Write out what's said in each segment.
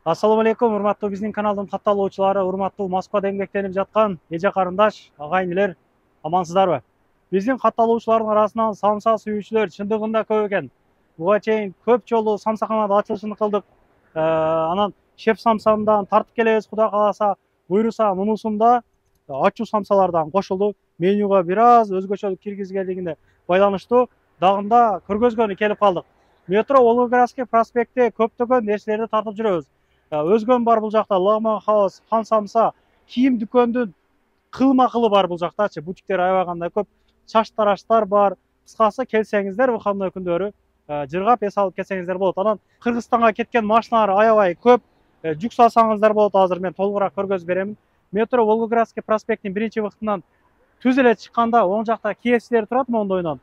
Assalamu алейкум, урматтуу биздин каналдын катталуучулары, урматтуу Москвада эмгектенип жаткан эже карындаш, агайын-элер, амансыздарбы? Биздин катталуучулардын арасынан самса сүйүүчүлөр чындыгында көп экен. Буга чейин көп жолу самсаканада ачылышын кылдык. Анан шеф самсамдан тартып келебиз, Кудай кааласа, буйруса мунусунда ачуу самсалардан кошулду. Менюга бир аз өзгөчөлүк киргизгендигине байланыштуу дагында көргөзгөнү келип калдык. Метро Волгоградский проспектте көптөгөн нерселерди тартып жүрөбүз. Өзгөн бар бул жакта, Лагман хаус, Хан самса, кийим дүкөндүн кылма-кылы бар бул жактачы. Бутиктер аябагандай көп, чач тараштар бар. Кыскасы келсеңиздер, выходной күндөрү жыргап эс алып кетсеңиздер болот. Анан Кыргызстанга кеткен машиналар аябай көп. Жүк салсаңыздар болот. Азыр мен толугураак көргөзүп беремин. Метро Волгоградский проспекттин биринчи выходунан түз эле чыкканда оң жакта KFC'лер турат мондойнон.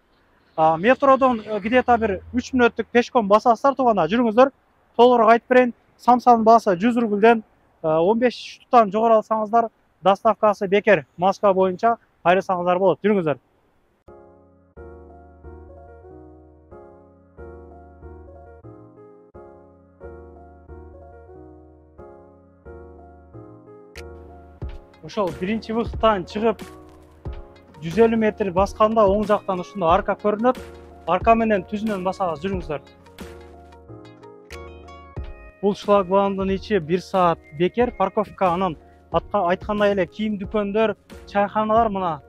Метродон где-то бир 3 мүнөттүк пешком басасыздар тууганда. Жүрүңүздөр. Толугураак айтып берейин. Самсанын баасы 100 рубльден 15 туттан жогору алсаңыздар, доставкасы бекер. Москва боюнча кайрысаңыздар болот. Жүрүңүздөр. Ошол биринчи выходтан чыгып 150 метр басканда оң жактан ушундай арка көрүнөт. Арка менен түзүнөн басабыз, жүрүңүздөр. Бул шлагбаумдун ичи 1 саат бекер, парковка. Анан айткандай эле кийим дүкөндөр, чайханалар мына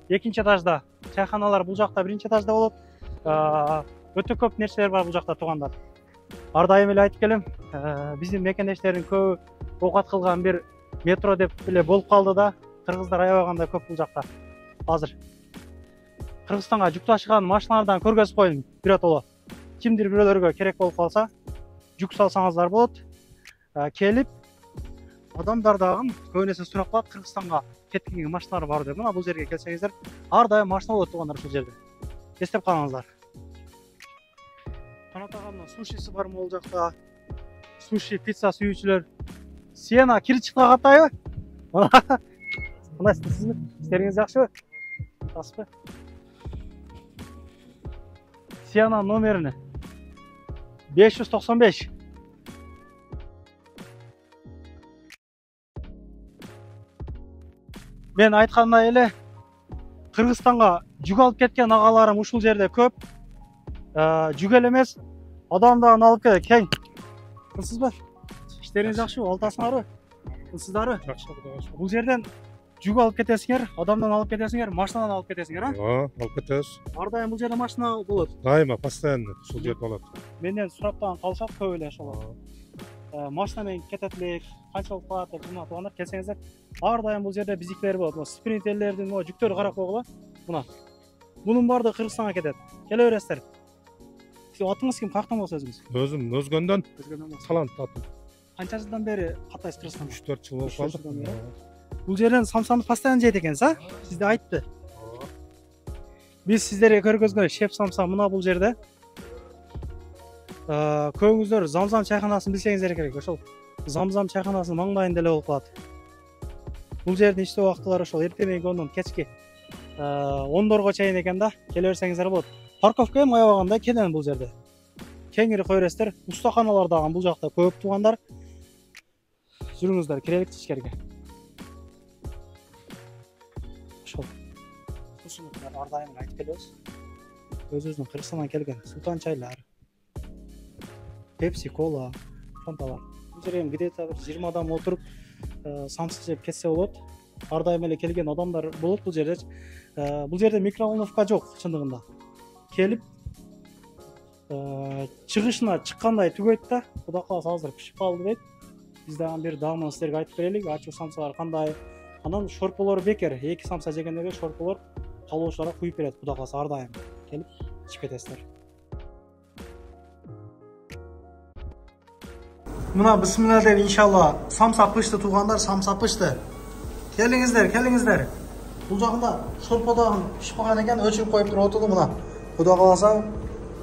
экинчи этажда. Чайханалар бул жакта биринчи этажда болот. Өтө көп нерселер бар бул жакта туугандар. Ар дайым эле айтып келем, биздин мекендештердин көбү оокат кылган бир метро деп эле болуп калды да. Кыргыздар аябагандай көп бул жакта. Азыр Кыргызстанга жүк ташыган машиналардан көргөзүп коеюн биротоло. Кимдир бирөөлөргө керек болуп калса, жүк салсаңыздар болот. Келип адамдар дагы көбүнесе сурап калат, Кыргызстанга кеткен машиналар бар деп. Мына бул жерге келсеңиздер, ар дайым машина болот туугандар ушул жерде. Эстеп калыңыздар. Канат агамдын сушиси бар бул жакта. Суши, пицца сүйүүчүлөр. Сиена кирип чыкпай катайбы? Кандайсыздар сизби? Истериңиз жакшыбы? Жакшыбы? Сиена номерини 595. Мен айткандай эле Кыргызстанга жүк алып кеткен агаларым ушул жерде көп. Жүк эле эмес, адамдарын алып келет. Кең. Кылсызбы? Иштериңиз жакшыбы? Алтасыңарбы? Кылсыздарбы? Жакшы, Кудайга шүгүр. Бул жерден жүк алып кетесиңер, адамдан алып кетесиңер, машинадан алып кетесиңер, алып кетебиз. Ар дайым бул жерде машина болот. Дайыма, постоянно ушул жерде болот. Менден сурап дагы калышат көп эле ошол. Машина менен кетет элек, канча болуп калат деп мына туугандар келсеңиздер, ар дайым бул жерде биздикилер болот. Мына спринтерлердин жүктөрү карап койгула. Мына. Мунун баардыгы Кыргызстанга кетет. Келе бересиздер. Сиз атыңыз ким, каяктан болосуз өзүңүз? Өзүм Өзгөндөн. Саламат атым. Канча жылдан бери каттайсыз Кыргызстанга? 3-4 жыл болуп калды. Бул жерден самсаны постоянно жейт экенсиз, а? Сизде айтты. Биз сиздерге көргөзгөн шеф самса мына бул жерде. Көбүңүздөр Замзам чайханасын билсеңиздер керек. Ошол Замзам чайханасынын маңдайында эле болуп калат. Бул жердин иштөө убактылары ошол эртеңки 10дон кечки 10дорго чейин экен да. Келе берсеңиздер болот. Парковка эми аябагандай кенен бул жерде. Кеңири кое бересиздер. Устаханалар дагы бул жакта көп туугандар. Жүрүңүздөр, кирелик ичкерге. Ошол сусунуктар ар дайым айтып келебиз. Өзүбүздүн Кыргызстандан келген султан чайлар, Pepsi, Cola, фанталар. Бул жерге где-то 20 адам отуруп самса жеп кетсе болот. Ар дайым эле келген адамдар болот бул жерде. Бул жерде микроволновка жок чындыгында. Келип чыгышына чыккандай түгөйт да, Кудай кааласа азыр пишип калды дейт. Биз дагы бир даамын силерге айтып берелик, ачуу самсалар кандай. Анан шорполор бекер. 2 самса жегенден кийин шорполор калоочуларга куюп берет, Кудай кааласа ар дайым. Келип ичип кетесиздер. Мына бисмилла деп иншалла самса пышты туугандар, самса пышты. Келиңиздер. Бул жагында шорподон пишип калган экен, өчүрүп коюп туруп отурду мына. Кудай кааласа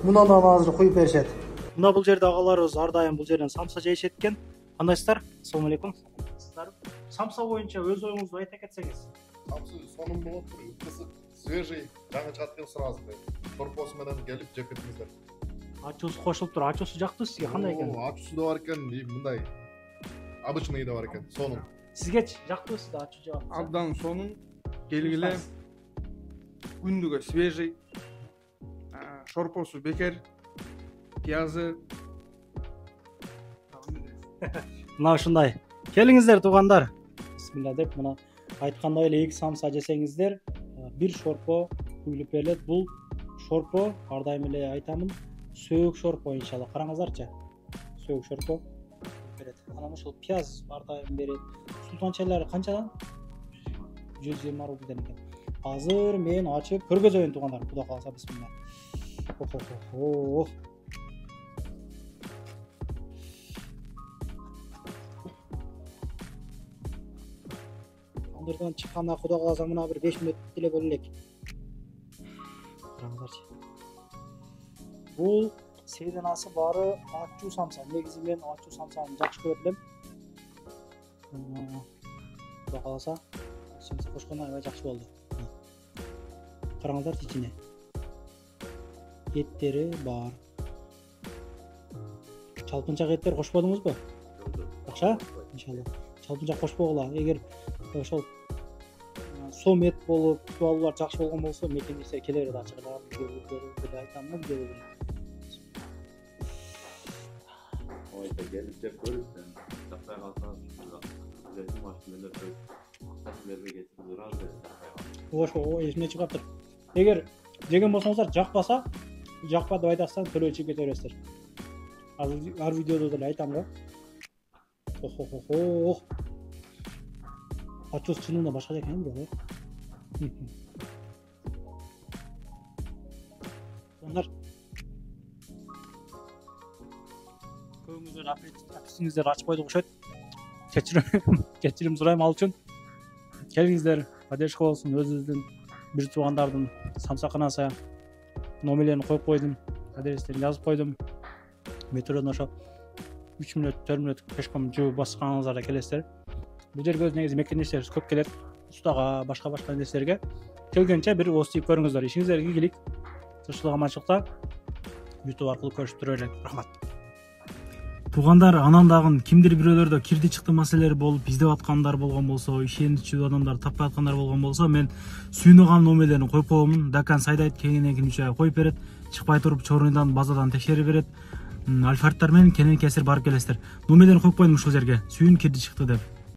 мындан азыр куюп беришет. Мына бул жерде агаларыбыз ар дайым бул жерден самса жейишет экен. Кандайсыздар? Ассаламу алейкум. Самса боюнча өз оюңузду айта кетсеңиз. Самса сонун болот, свежий, жаңы чыккан сразу. Корпус менен келип жеп кетиңиздер. Ачуусу кошулуп тур. Ачуусу жактыбы сизге? Кандай экен? Ачуусу да бар экен, мындай обычный да бар экен. Сонун. Сизге жактыбы да ачуу жабап. Абдан сонун. Келгиле күндүгө свежий. Шорпосу бекер. Пиязы. Мына ушундай. Келиңиздер туугандар. Бисмилла деп мына айткандай эле 2 самса жесеңиздер, бир шорпо куюлуп берилет. Бул шорпо ар дайым эле айтамын, сөөк шорпо иншалла. Караңыздарчы. Сөөк шорпо берет. Анан ушул пияз ар дайым берет. Султан чайлары канчадан? 120 рубльден экен. Азыр мен ачып көргөзөйүн туугандар. Кудай кааласа бисмилла. Андырдан чыкканда Кудай кааласа мына бир 5 мүнөт деле боло элек. Караңыздарчы. Бул сейданасы бары ачуу самса. Негизи мен ачуу самсаны жакшы көрөт элем. Кудай кааласа самса кошкондон аябай жакшы болду. Караңыздарчы ичине. Еттери бар. Чалпынчак еттер кошподуңузбу? Акча? Иншалла. Чалпынчак кошпогула. Эгер ошол сом эт болуп, туалуулар жакшы болгон болсо, мекендесе келе берет ачыгыраак деп айтамын деп. Ой, келип жеп көрүп, таптай калса, өзүм машинелер бербей кетип Ошо эсиме чыгаптыр. Эгер жеген болсоңуздар жакпаса, жакпа деп айтасыздар, төлөө чыгып кете бересиздер. Ар видеодо деле айтам го. Ачуус чынында башка экен бирок. Ондар көңүңүздөр аппетитиңиздер ачып койду окшойт. Кечирим сурайм ал үчүн. Келиңиздер, поддержка болсун, өзүбүздүн бир туугандардын самсаканасы номерлерин коюп койдум, адрестерин жазып койдум. Метродон ошо 3 мүнөт, 4 мүнөт пешком жөө басканыңыздарда келесиздер. Бул жерге өз негизи мекендештерибиз көп келет. Устага, башка нерселерге келгенче бир ооз тийип көрүңүздөр. Ишиңиздерге ийгилик, тынччылык, аманчылыкта YouTube аркылуу көрүшүп турө элек. Рахмат. Туугандар, анан дагы кимдир бирөөлөрдө кирди чыкты маселелер болуп издеп аткандар болгон болсо, ишеничүү адамдар таппай аткандар болгон болсо, мен сүйүнүган номерлерин коюп коемун. Дакан сайдайт кеңинен үчөй коюп берет. Чыкпай туруп чорундан базадан текшерип берет. Альфарттар менен кенен кесир барып келесиздер. Номерлерин коюп койдум ушул жерге. Сүйүн кирди чыкты деп.